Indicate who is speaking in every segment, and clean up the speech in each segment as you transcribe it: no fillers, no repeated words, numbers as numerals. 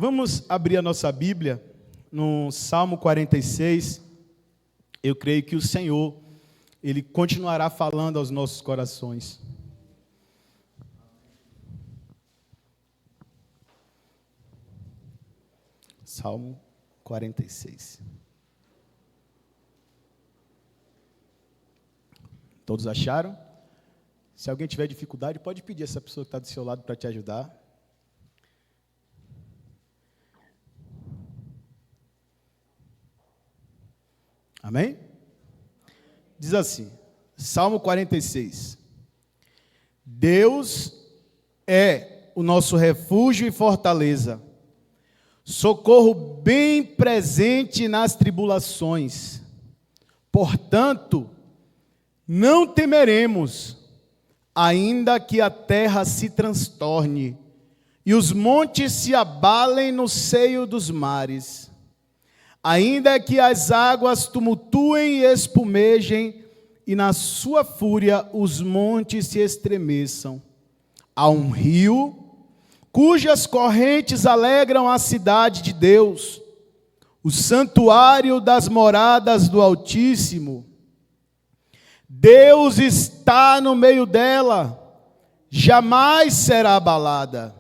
Speaker 1: Vamos abrir a nossa Bíblia no Salmo 46. Eu creio que o Senhor, Ele continuará falando aos nossos corações. Salmo 46. Todos acharam? Se alguém tiver dificuldade, pode pedir a essa pessoa que está do seu lado para te ajudar. Amém? Diz assim, Salmo 46. Deus é o nosso refúgio e fortaleza, socorro bem presente nas tribulações. Portanto, não temeremos, ainda que a terra se transtorne e os montes se abalem no seio dos mares. Ainda que as águas tumultuem e espumejem, e na sua fúria os montes se estremeçam. Há um rio, cujas correntes alegram a cidade de Deus, o santuário das moradas do Altíssimo. Deus está no meio dela, jamais será abalada.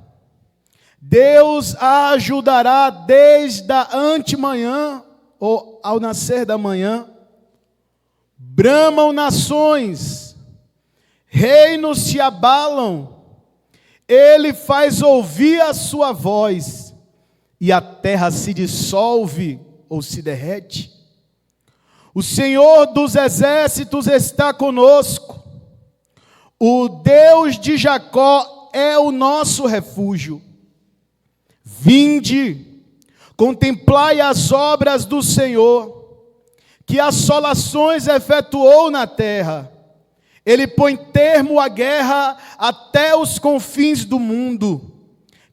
Speaker 1: Deus a ajudará desde a antemanhã, ou ao nascer da manhã. Bramam nações, reinos se abalam. Ele faz ouvir a sua voz, e a terra se dissolve ou se derrete. O Senhor dos exércitos está conosco. O Deus de Jacó é o nosso refúgio. Vinde, contemplai as obras do Senhor, que assolações efetuou na terra. Ele põe termo à guerra até os confins do mundo.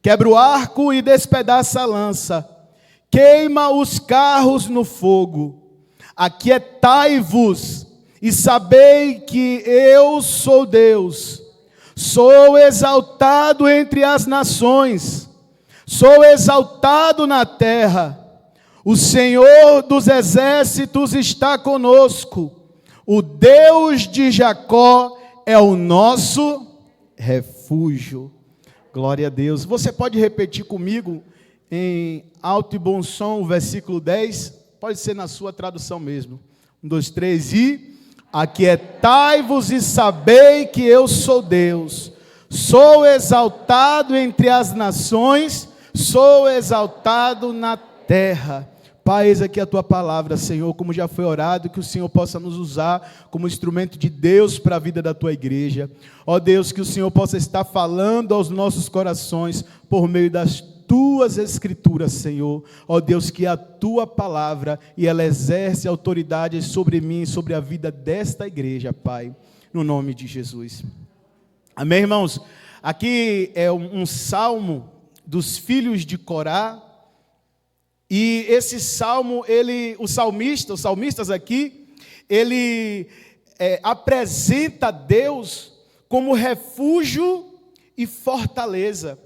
Speaker 1: Quebra o arco e despedaça a lança. Queima os carros no fogo. Aquietai-vos e sabei que eu sou Deus. Sou exaltado entre as nações. Sou exaltado na terra. O Senhor dos exércitos está conosco. O Deus de Jacó é o nosso refúgio. Glória a Deus. Você pode repetir comigo em alto e bom som o versículo 10? Pode ser na sua tradução mesmo. 1, 2, 3 e... Aquietai-vos e sabei que eu sou Deus. Sou exaltado entre as nações. Sou exaltado na terra. Pai, eis aqui a tua palavra, Senhor, como já foi orado, que o Senhor possa nos usar como instrumento de Deus para a vida da tua igreja. Ó Deus, que o Senhor possa estar falando aos nossos corações por meio das tuas escrituras, Senhor. Ó Deus, que a tua palavra, e ela exerce autoridade sobre mim, sobre a vida desta igreja, Pai, no nome de Jesus. Amém, irmãos? Aqui é um salmo dos filhos de Corá, e esse salmo, os salmistas aqui, ele apresenta Deus como refúgio e fortaleza,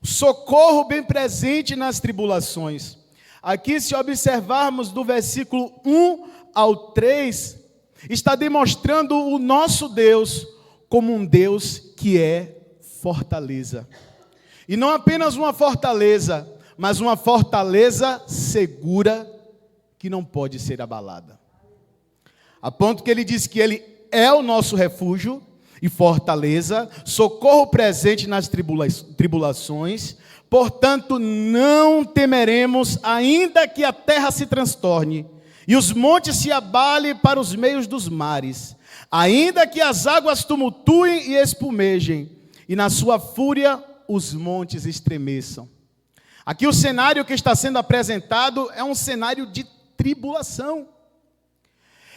Speaker 1: socorro bem presente nas tribulações. Aqui, se observarmos do versículo 1 ao 3, está demonstrando o nosso Deus como um Deus que é fortaleza. E não apenas uma fortaleza, mas uma fortaleza segura que não pode ser abalada. A ponto que ele diz que ele é o nosso refúgio e fortaleza, socorro presente nas tribulações. Portanto, não temeremos, ainda que a terra se transtorne e os montes se abalem para os meios dos mares, ainda que as águas tumultuem e espumejem, e na sua fúria os montes estremeçam. Aqui o cenário que está sendo apresentado é um cenário de tribulação.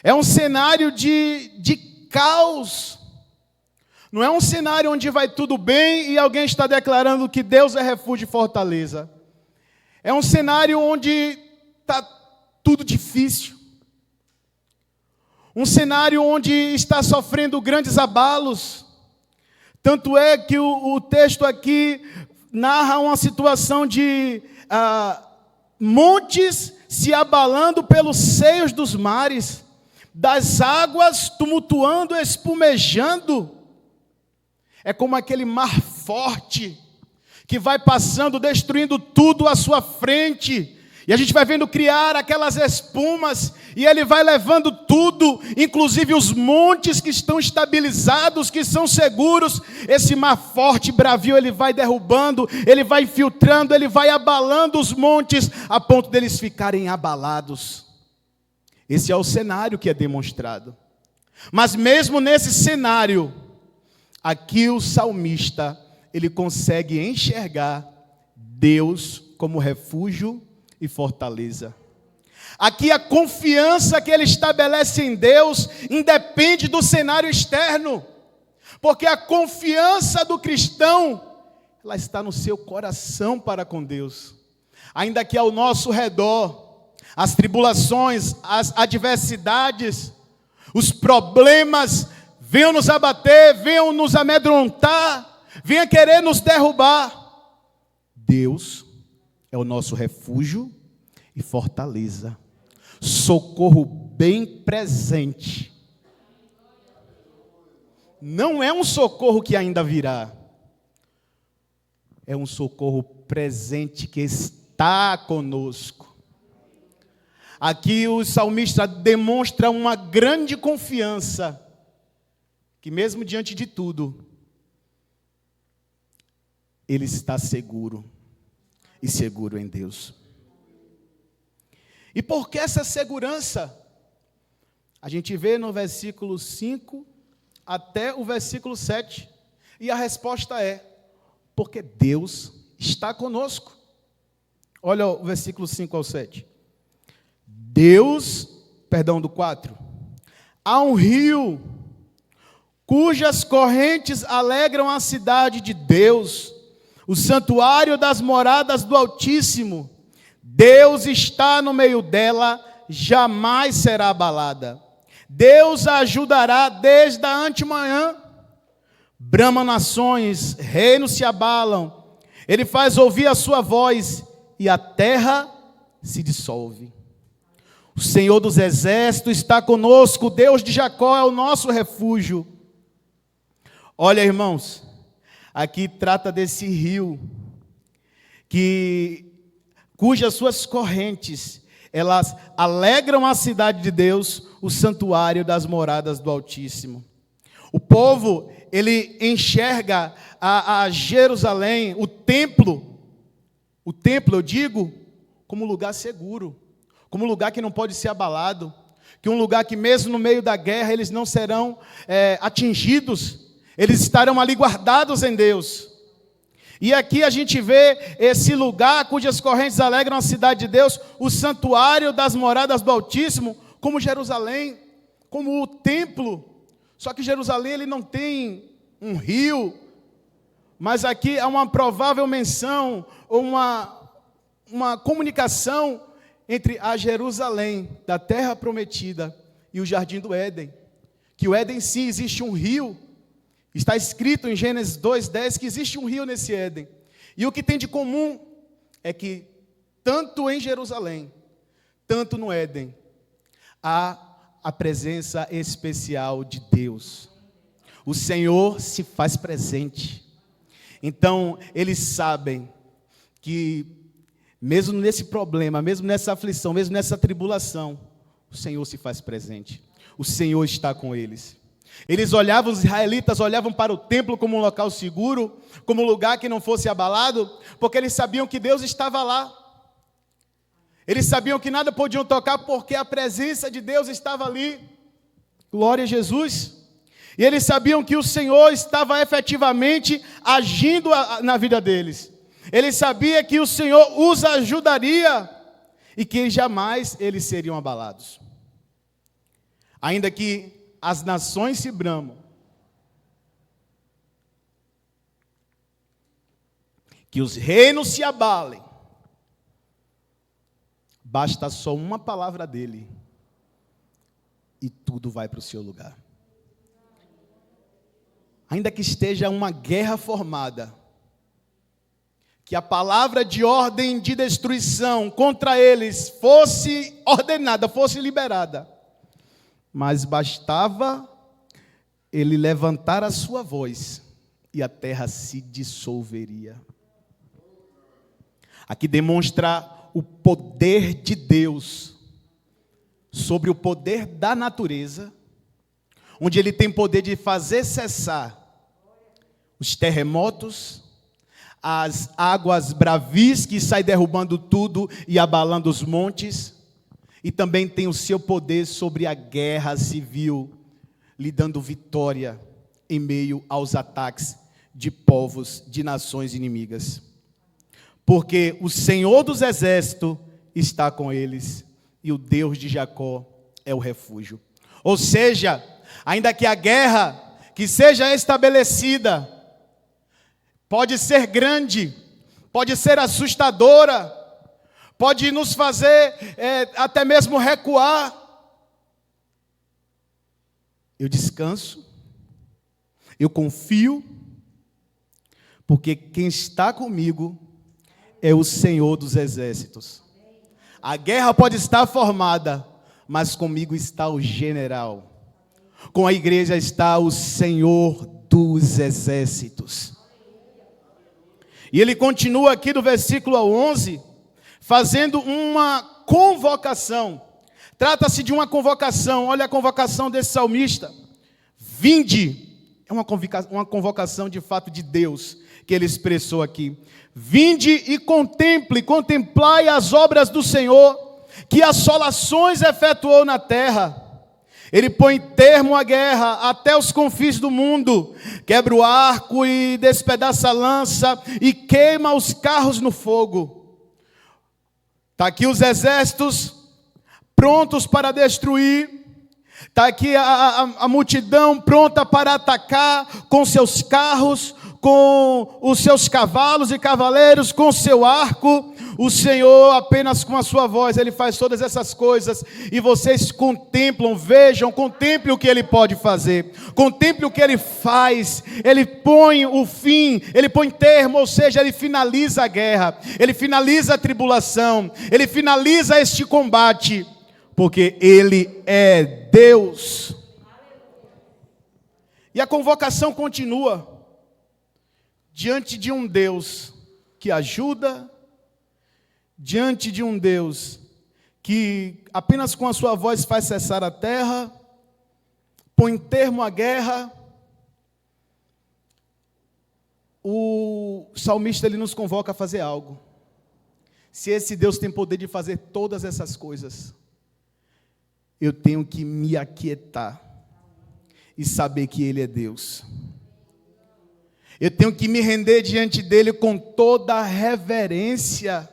Speaker 1: É um cenário de caos. Não é um cenário onde vai tudo bem e alguém está declarando que Deus é refúgio e fortaleza. É um cenário onde está tudo difícil. Um cenário onde está sofrendo grandes abalos. Tanto é que o texto aqui narra uma situação de montes se abalando pelos seios dos mares, das águas tumultuando, espumejando. É como aquele mar forte que vai passando, destruindo tudo à sua frente. E a gente vai vendo criar aquelas espumas, e ele vai levando tudo, inclusive os montes que estão estabilizados, que são seguros. Esse mar forte, bravio, ele vai derrubando, ele vai infiltrando, ele vai abalando os montes, a ponto deles ficarem abalados. Esse é o cenário que é demonstrado. Mas mesmo nesse cenário, aqui o salmista, ele consegue enxergar Deus como refúgio e fortaleza. Aqui a confiança que ele estabelece em Deus independe do cenário externo, porque a confiança do cristão, ela está no seu coração para com Deus. Ainda que ao nosso redor, as tribulações, as adversidades, os problemas venham nos abater, venham nos amedrontar, venham querer nos derrubar, Deus é o nosso refúgio e fortaleza, socorro bem presente. Não é um socorro que ainda virá, é um socorro presente que está conosco. Aqui o salmista demonstra uma grande confiança, que mesmo diante de tudo, ele está seguro. E seguro em Deus. E por que essa segurança? A gente vê no versículo 5 até o versículo 7. E a resposta é: porque Deus está conosco. Olha o versículo 5 ao 7. Do 4. Há um rio, cujas correntes alegram a cidade de Deus, o santuário das moradas do Altíssimo. Deus está no meio dela, jamais será abalada. Deus a ajudará desde a antemanhã. Bramam nações, reinos se abalam. Ele faz ouvir a sua voz, e a terra se dissolve. O Senhor dos exércitos está conosco, o Deus de Jacó é o nosso refúgio. Olha, irmãos, aqui trata desse rio, cujas suas correntes, elas alegram a cidade de Deus, o santuário das moradas do Altíssimo. O povo, ele enxerga a Jerusalém, o templo, eu digo, como lugar seguro, como lugar que não pode ser abalado, que um lugar que mesmo no meio da guerra eles não serão atingidos, eles estarão ali guardados em Deus. E aqui a gente vê esse lugar cujas correntes alegram a cidade de Deus, o santuário das moradas do Altíssimo, como Jerusalém, como o templo. Só que Jerusalém ele não tem um rio, mas aqui há uma provável menção, ou uma comunicação entre a Jerusalém da terra prometida e o jardim do Éden. Que o Éden sim existe um rio. Está escrito em Gênesis 2:10 que existe um rio nesse Éden. E o que tem de comum é que, tanto em Jerusalém, tanto no Éden, há a presença especial de Deus. O Senhor se faz presente. Então, eles sabem que, mesmo nesse problema, mesmo nessa aflição, mesmo nessa tribulação, o Senhor se faz presente. O Senhor está com eles. Eles olhavam, os israelitas olhavam para o templo como um local seguro, como um lugar que não fosse abalado, porque eles sabiam que Deus estava lá. Eles sabiam que nada podiam tocar, porque a presença de Deus estava ali. Glória a Jesus. E eles sabiam que o Senhor estava efetivamente agindo na vida deles. Eles sabiam que o Senhor os ajudaria e que jamais eles seriam abalados. Ainda que as nações se bramam, que os reinos se abalem, basta só uma palavra dele e tudo vai para o seu lugar. Ainda que esteja uma guerra formada, que a palavra de ordem de destruição contra eles fosse ordenada, fosse liberada. Mas bastava ele levantar a sua voz e a terra se dissolveria. Aqui demonstra o poder de Deus sobre o poder da natureza, onde ele tem poder de fazer cessar os terremotos, as águas bravis que saem derrubando tudo e abalando os montes, e também tem o seu poder sobre a guerra civil, lhe dando vitória em meio aos ataques de povos, de nações inimigas. Porque o Senhor dos exércitos está com eles, e o Deus de Jacó é o refúgio. Ou seja, ainda que a guerra que seja estabelecida pode ser grande, pode ser assustadora, pode nos fazer até mesmo recuar, eu descanso, eu confio, porque quem está comigo é o Senhor dos exércitos. A guerra pode estar formada, mas comigo está o general. Com a igreja está o Senhor dos exércitos. E ele continua aqui do versículo 11, fazendo uma convocação. Trata-se de uma convocação. Olha a convocação desse salmista. Vinde. É uma convocação de fato de Deus que ele expressou aqui. Vinde e contemplai as obras do Senhor, que assolações efetuou na terra. Ele põe termo à guerra até os confins do mundo, quebra o arco e despedaça a lança e queima os carros no fogo. Está aqui os exércitos prontos para destruir. Está aqui a multidão pronta para atacar com seus carros, com os seus cavalos e cavaleiros, com seu arco. O Senhor, apenas com a sua voz, Ele faz todas essas coisas. E vocês contemplam, vejam, contemplem o que Ele pode fazer. Contemplem o que Ele faz. Ele põe o fim, Ele põe termo, ou seja, Ele finaliza a guerra. Ele finaliza a tribulação. Ele finaliza este combate. Porque Ele é Deus. E a convocação continua. Diante de um Deus que ajuda, diante de um Deus que apenas com a sua voz faz cessar a terra, põe termo à guerra, o salmista ele nos convoca a fazer algo. Se esse Deus tem poder de fazer todas essas coisas, eu tenho que me aquietar e saber que Ele é Deus. Eu tenho que me render diante dEle com toda a reverência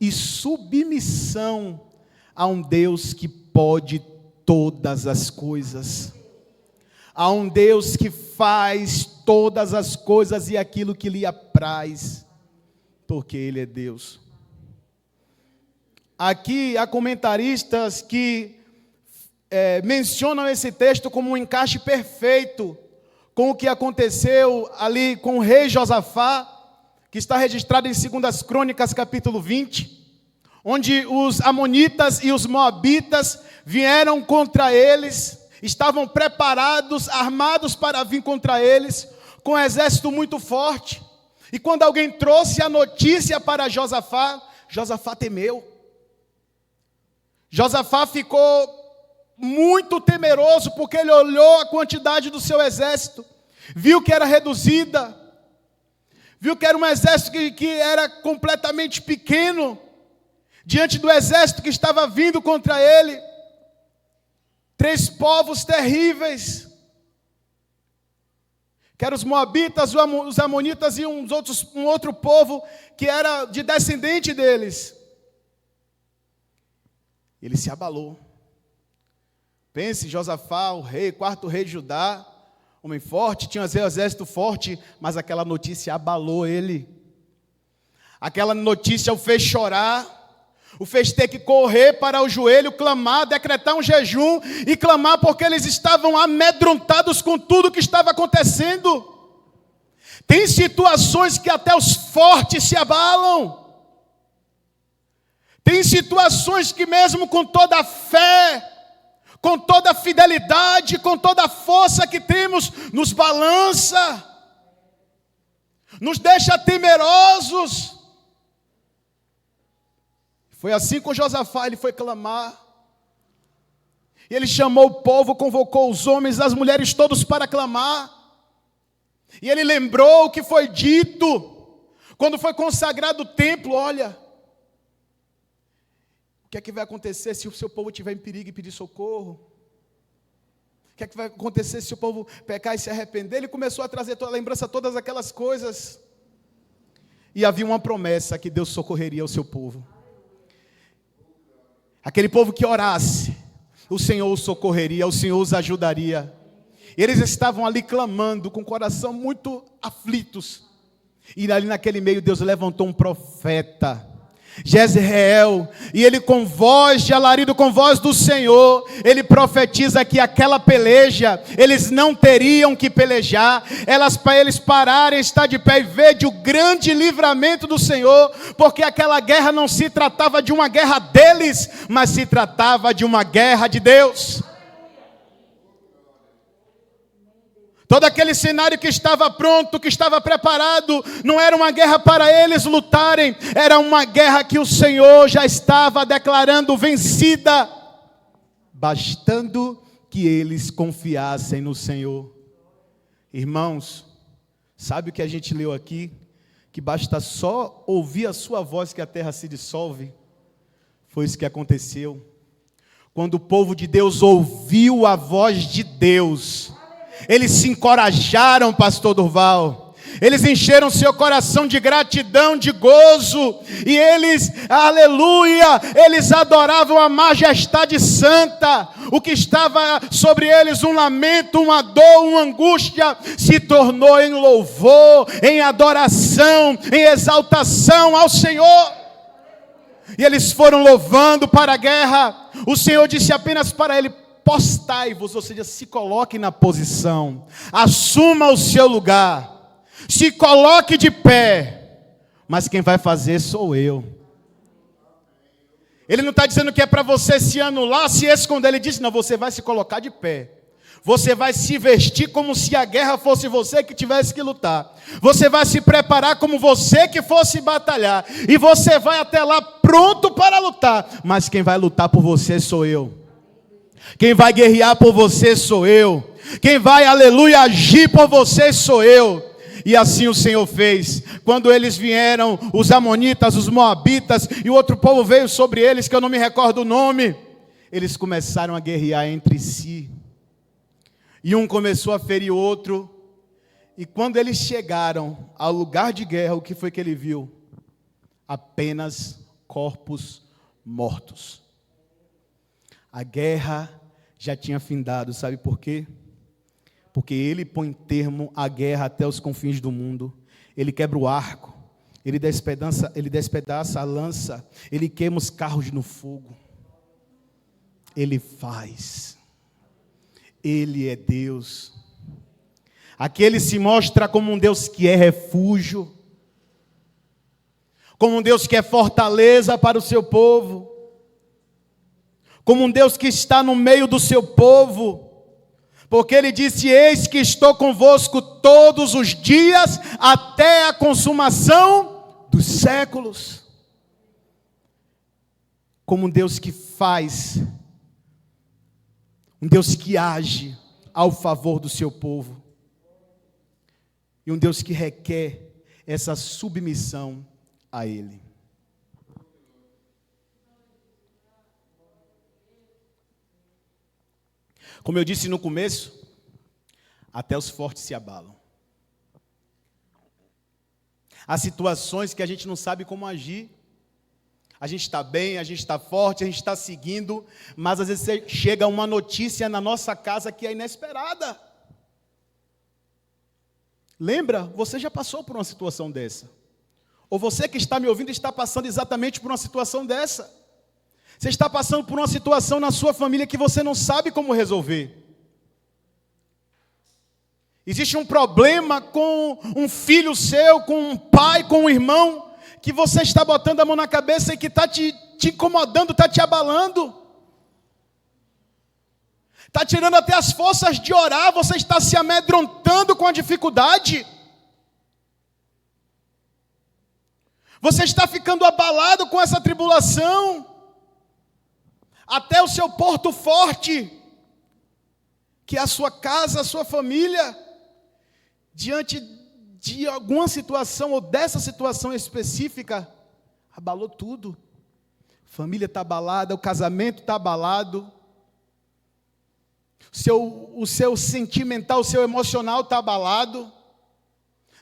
Speaker 1: e submissão a um Deus que pode todas as coisas. A um Deus que faz todas as coisas e aquilo que lhe apraz, porque Ele é Deus. Aqui há comentaristas que mencionam esse texto como um encaixe perfeito com o que aconteceu ali com o rei Josafá, que está registrado em 2 Crônicas, capítulo 20, onde os amonitas e os moabitas vieram contra eles, estavam preparados, armados para vir contra eles, com um exército muito forte. E quando alguém trouxe a notícia para Josafá, Josafá temeu. Josafá ficou muito temeroso, porque ele olhou a quantidade do seu exército, viu que era reduzida, viu que era um exército que era completamente pequeno, diante do exército que estava vindo contra ele. 3 povos terríveis, que eram os moabitas, os amonitas e um outro povo que era de descendente deles. Ele se abalou. Pense, Josafá, o rei, 4º rei de Judá, homem forte, tinha um exército forte, mas aquela notícia abalou ele. Aquela notícia o fez chorar, o fez ter que correr para o joelho, clamar, decretar um jejum e clamar, porque eles estavam amedrontados com tudo que estava acontecendo. Tem situações que até os fortes se abalam. Tem situações que mesmo com toda a fé, com toda a fidelidade, com toda a força que temos, nos balança, nos deixa temerosos. Foi assim com Josafá, ele foi clamar. E ele chamou o povo, convocou os homens, as mulheres, todos para clamar. E ele lembrou o que foi dito, quando foi consagrado o templo. Olha, o que é que vai acontecer se o seu povo estiver em perigo e pedir socorro? O que é que vai acontecer se o povo pecar e se arrepender? Ele começou a trazer toda a lembrança, todas aquelas coisas. E havia uma promessa que Deus socorreria o seu povo. Aquele povo que orasse, o Senhor os socorreria, o Senhor os ajudaria. Eles estavam ali clamando, com o coração muito aflitos. E ali naquele meio Deus levantou um profeta, Jezreel, e ele com voz de alarido, com voz do Senhor, ele profetiza que aquela peleja, eles não teriam que pelejar, para eles pararem, estar de pé e ver o grande livramento do Senhor, porque aquela guerra não se tratava de uma guerra deles, mas se tratava de uma guerra de Deus. Todo aquele cenário que estava pronto, que estava preparado, não era uma guerra para eles lutarem, era uma guerra que o Senhor já estava declarando vencida, bastando que eles confiassem no Senhor. Irmãos, sabe o que a gente leu aqui? Que basta só ouvir a sua voz que a terra se dissolve. Foi isso que aconteceu. Quando o povo de Deus ouviu a voz de Deus, eles se encorajaram, pastor Durval. Eles encheram seu coração de gratidão, de gozo. E eles, aleluia, eles adoravam a majestade santa. O que estava sobre eles, um lamento, uma dor, uma angústia, se tornou em louvor, em adoração, em exaltação ao Senhor. E eles foram louvando para a guerra. O Senhor disse apenas para ele: postai-vos, ou seja, se coloque na posição, assuma o seu lugar, se coloque de pé, mas quem vai fazer sou eu. Ele não está dizendo que é para você se anular, se esconder, ele disse: não, você vai se colocar de pé, você vai se vestir como se a guerra fosse você que tivesse que lutar, você vai se preparar como você que fosse batalhar, e você vai até lá pronto para lutar, mas quem vai lutar por você sou eu. Quem vai guerrear por você sou eu. Quem vai, aleluia, agir por você sou eu. E assim o Senhor fez. Quando eles vieram, os amonitas, os moabitas, e o outro povo veio sobre eles, que eu não me recordo o nome, eles começaram a guerrear entre si. E um começou a ferir o outro. E quando eles chegaram ao lugar de guerra, o que foi que ele viu? Apenas corpos mortos. A guerra já tinha findado, sabe por quê? Porque ele põe termo à guerra até os confins do mundo. Ele quebra o arco, ele despedaça a lança, ele queima os carros no fogo. Ele faz. Ele é Deus. Aqui ele se mostra como um Deus que é refúgio, como um Deus que é fortaleza para o seu povo, como um Deus que está no meio do seu povo, porque ele disse: eis que estou convosco todos os dias, até a consumação dos séculos. Como um Deus que faz, um Deus que age ao favor do seu povo, e um Deus que requer essa submissão a Ele. Como eu disse no começo, até os fortes se abalam. Há situações que a gente não sabe como agir. A gente está bem, a gente está forte, a gente está seguindo, mas às vezes chega uma notícia na nossa casa que é inesperada. Lembra? Você já passou por uma situação dessa. Ou você que está me ouvindo está passando exatamente por uma situação dessa. Você está passando por uma situação na sua família que você não sabe como resolver. Existe um problema com um filho seu, com um pai, com um irmão, que você está botando a mão na cabeça e que está te incomodando, está te abalando. Está tirando até as forças de orar, você está se amedrontando com a dificuldade. Você está ficando abalado com essa tribulação. Até o seu porto forte, que é a sua casa, a sua família, diante de alguma situação ou dessa situação específica, abalou tudo. A família está abalada, o casamento está abalado, o seu sentimental, o seu emocional está abalado.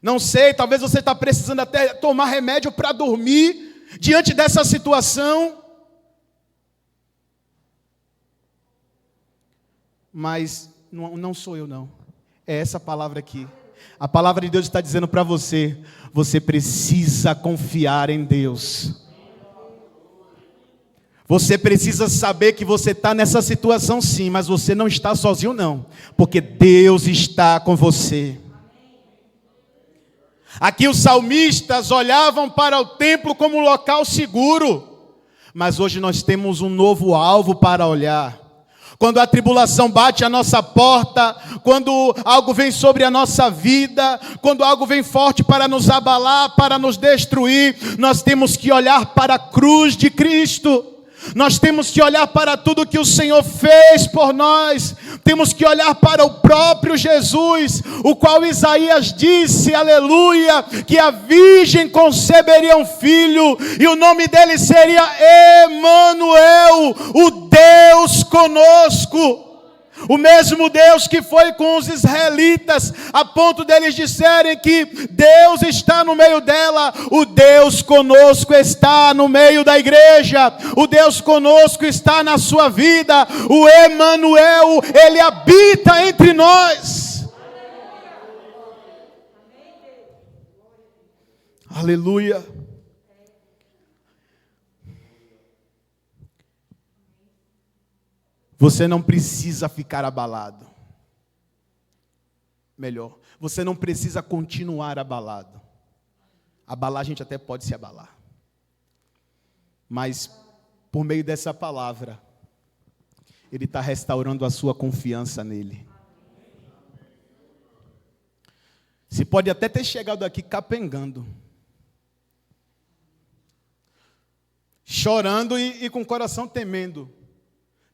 Speaker 1: Não sei, talvez você está precisando até tomar remédio para dormir diante dessa situação. Mas não sou eu não, é essa palavra aqui. A palavra de Deus está dizendo para você, você precisa confiar em Deus. Você precisa saber que você está nessa situação sim, mas você não está sozinho não, porque Deus está com você. Aqui os salmistas olhavam para o templo como um local seguro, mas hoje nós temos um novo alvo para olhar. Quando a tribulação bate à nossa porta, quando algo vem sobre a nossa vida, quando algo vem forte para nos abalar, para nos destruir, nós temos que olhar para a cruz de Cristo. Nós temos que olhar para tudo que o Senhor fez por nós. Temos que olhar para o próprio Jesus, o qual Isaías disse, aleluia, que a virgem conceberia um filho, e o nome dele seria Emanuel, o Deus conosco. O mesmo Deus que foi com os israelitas, a ponto deles disserem que Deus está no meio dela, o Deus conosco está no meio da igreja, o Deus conosco está na sua vida, o Emanuel, ele habita entre nós. Aleluia. Você não precisa ficar abalado. Melhor, você não precisa continuar abalado. Abalar a gente até pode se abalar. Mas, por meio dessa palavra, Ele está restaurando a sua confiança nele. Você pode até ter chegado aqui capengando, chorando e com o coração temendo.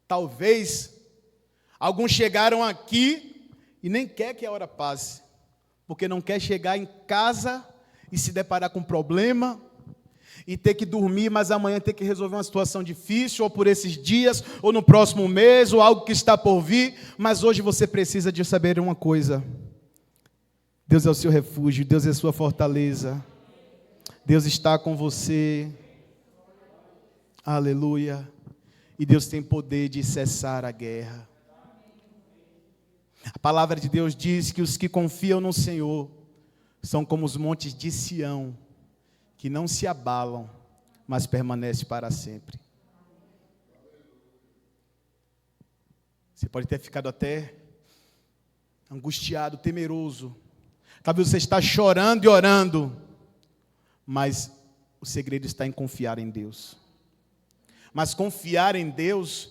Speaker 1: Talvez alguns chegaram aqui e nem quer que a hora passe, porque não quer chegar em casa e se deparar com um problema e ter que dormir, mas amanhã ter que resolver uma situação difícil, ou por esses dias, ou no próximo mês, ou algo que está por vir. Mas hoje você precisa de saber uma coisa: Deus é o seu refúgio, Deus é a sua fortaleza, Deus está com você. Aleluia. E Deus tem poder de cessar a guerra. A palavra de Deus diz que os que confiam no Senhor são como os montes de Sião, que não se abalam, mas permanecem para sempre. Você pode ter ficado até angustiado, temeroso. Talvez você está chorando e orando, mas o segredo está em confiar em Deus. Mas confiar em Deus,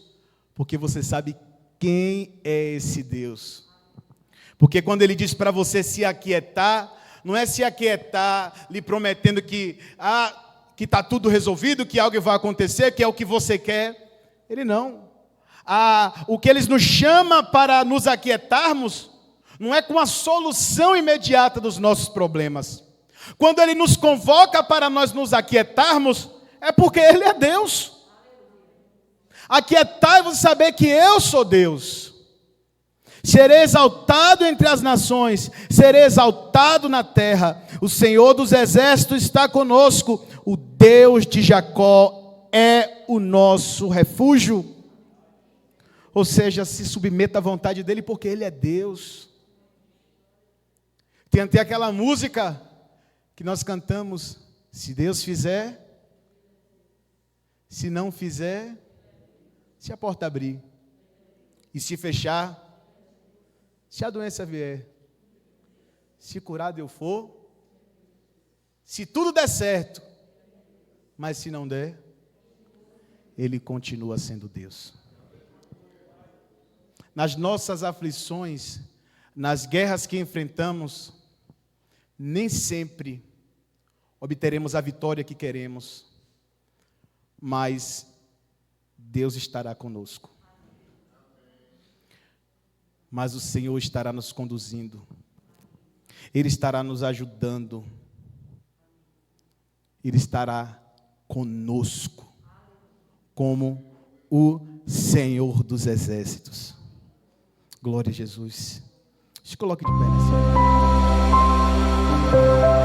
Speaker 1: porque você sabe quem é esse Deus. Porque quando Ele diz para você se aquietar, não é se aquietar lhe prometendo que está tudo resolvido, que algo vai acontecer, que é o que você quer. Ele não. O que Ele nos chama para nos aquietarmos, não é com a solução imediata dos nossos problemas. Quando Ele nos convoca para nós nos aquietarmos, é porque Ele é Deus. Aquietai-vos e saber que eu sou Deus. Serei exaltado entre as nações, serei exaltado na terra. O Senhor dos exércitos está conosco. O Deus de Jacó é o nosso refúgio. Ou seja, se submeta à vontade dEle, porque Ele é Deus. Tem até aquela música que nós cantamos: se Deus fizer, se não fizer, se a porta abrir, e se fechar, se a doença vier, Se curado eu for, se tudo der certo, mas se não der, Ele continua sendo Deus. Nas nossas aflições, nas guerras que enfrentamos, nem sempre obteremos a vitória que queremos, mas Deus estará conosco. Mas o Senhor estará nos conduzindo, Ele estará nos ajudando, Ele estará conosco, como o Senhor dos Exércitos. Glória a Jesus. Se coloque de pé nessa.